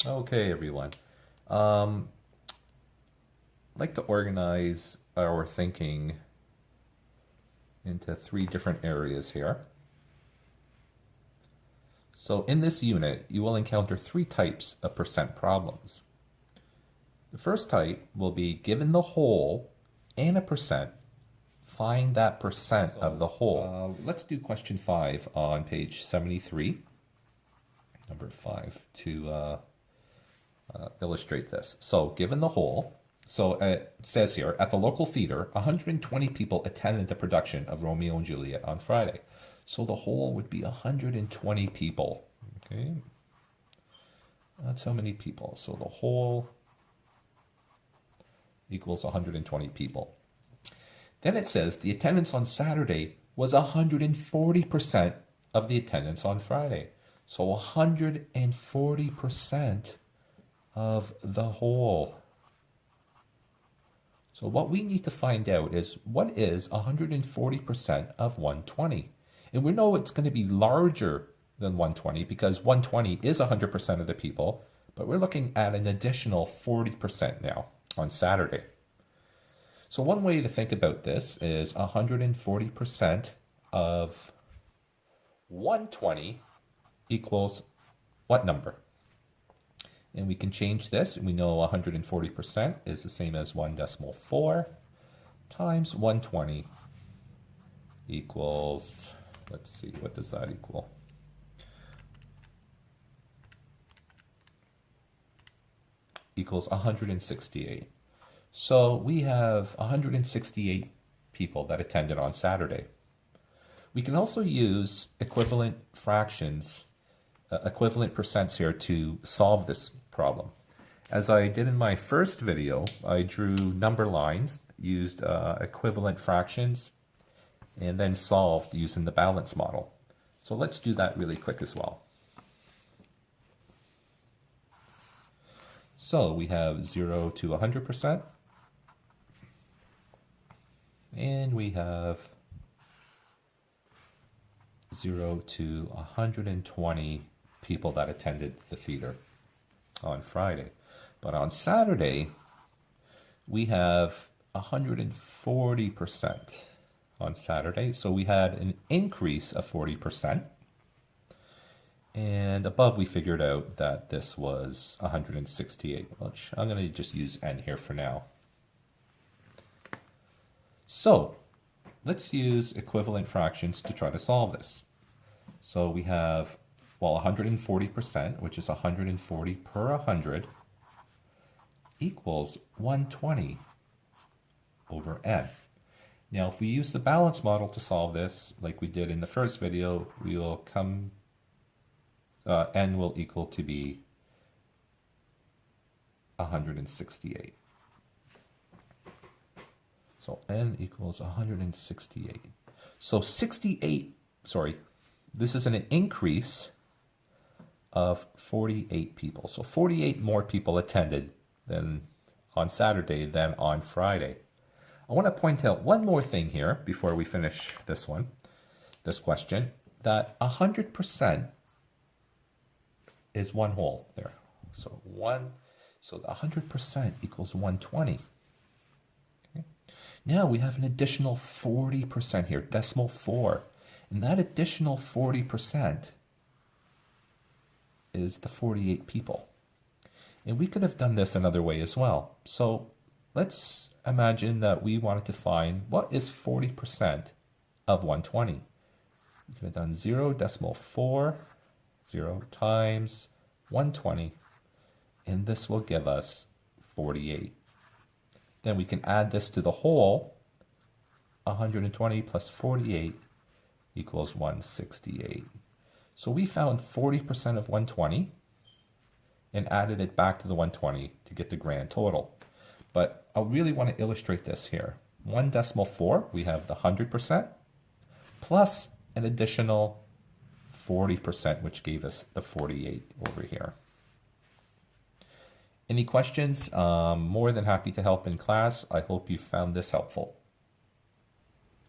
Okay, everyone. Um, I'd like to organize our thinking into three different areas here. So in this unit, you will encounter three types of percent problems. The first type will be given the whole and a percent, find that percent of the whole. Let's do question 5 on page 73, number 5, to illustrate this. So, given the whole, so it says here at the local theater, 120 people attended the production of Romeo and Juliet on Friday. So the whole would be 120 people. Okay, that's how many people. So the whole equals 120 people. Then it says the attendance on Saturday was 140% of the attendance on Friday. So 140% of the whole. So what we need to find out is what is 140% of 120? And we know it's going to be larger than 120 because 120 is 100% of the people, but we're looking at an additional 40% now on Saturday. So one way to think about this is 140% of 120 equals what number? And we can change this, and we know 140% is the same as 1.4 times 120 equals, let's see, what does that equal? Equals 168. So we have 168 people that attended on Saturday. We can also use equivalent fractions, equivalent percents here to solve this problem. As I did in my first video, I drew number lines, used equivalent fractions, and then solved using the balance model. So let's do that really quick as well. So we have 0 to 100%, and we have 0 to 120 people that attended the theater on Friday. But on Saturday, we have 140% on Saturday. So we had an increase of 40%. And above, we figured out that this was 168, which I'm going to just use n here for now. So let's use equivalent fractions to try to solve this. So we have, well, 140%, which is 140 per 100, equals 120 over n. Now, if we use the balance model to solve this, like we did in the first video, we will come, n will equal to be 168. So n equals 168. So 68, sorry, this is an increase of 48 people. So 48 more people attended than on Saturday than on Friday. I want to point out one more thing here before we finish this question, that 100% is one whole there. So 100% equals 120. Okay. Now we have an additional 40% here, decimal 4. And that additional 40% is the 48 people. And we could have done this another way as well. So let's imagine that we wanted to find what is 40% of 120. We could have done 0.4, 0 times 120, and this will give us 48. Then we can add this to the whole. 120 plus 48 equals 168. So we found 40% of 120 and added it back to the 120 to get the grand total. But I really want to illustrate this here. 1.4, we have the 100% plus an additional 40%, which gave us the 48 over here. Any questions? More than happy to help in class. I hope you found this helpful.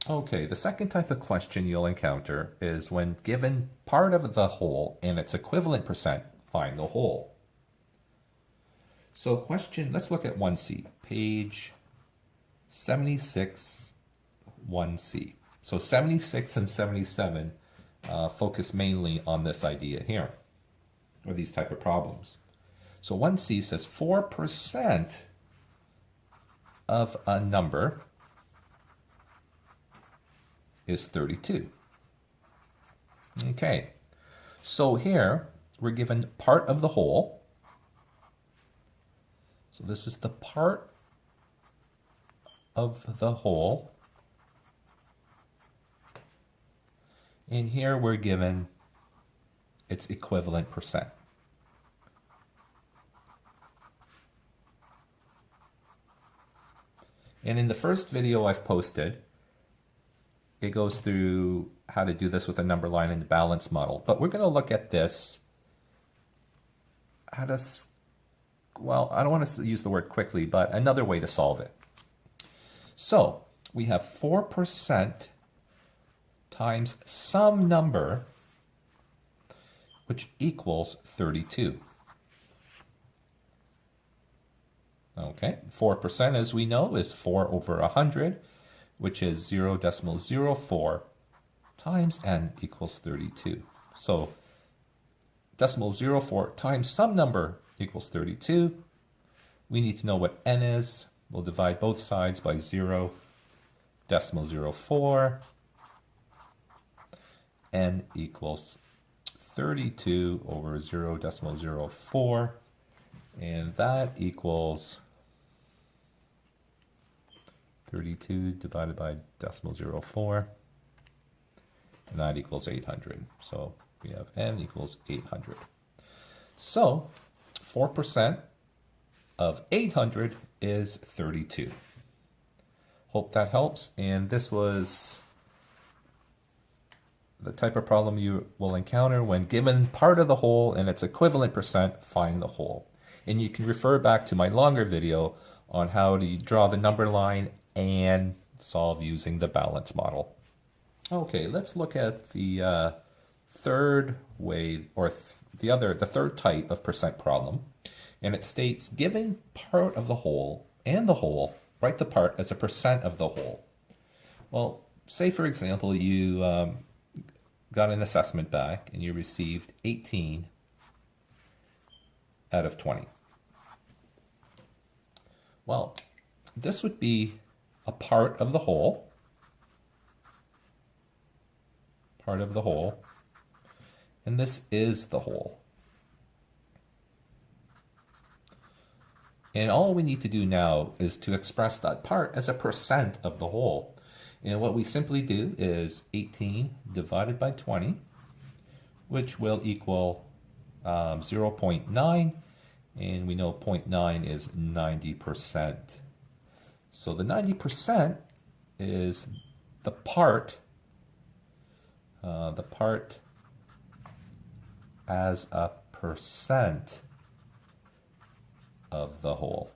Okay, the second type of question you'll encounter is when given part of the whole and its equivalent percent, find the whole. So question, let's look at 1C, page 76, 1C. So 76 and 77 focus mainly on this idea here, or these type of problems. So 1C says 4% of a number is 32. Okay, so here we're given part of the whole. So this is the part of the whole. And here we're given its equivalent percent. And in the first video I've posted, it goes through how to do this with a number line in the balance model. But we're going to look at this, well, I don't want to use the word quickly, but another way to solve it. So we have 4% times some number, which equals 32. Okay, 4%, as we know, is 4 over 100, which is 0.04 times n equals 32. So 0.04 times some number equals 32. We need to know what n is. We'll divide both sides by 0.04. N equals 32 over 0.04. And that equals 32 divided by 0.04, and that equals 800. So we have n equals 800. So 4% of 800 is 32. Hope that helps. And this was the type of problem you will encounter when given part of the whole and its equivalent percent, find the whole. And you can refer back to my longer video on how to draw the number line and solve using the balance model. Okay, let's look at the third way, or the third type of percent problem. And it states, given part of the whole and the whole, write the part as a percent of the whole. Well, say for example, you got an assessment back and you received 18 out of 20. Well, this would be a part of the whole, and this is the whole. And all we need to do now is to express that part as a percent of the whole. And what we simply do is 18 divided by 20, which will equal 0.9, and we know 0.9 is 90%. So the 90% is the part as a percent of the whole.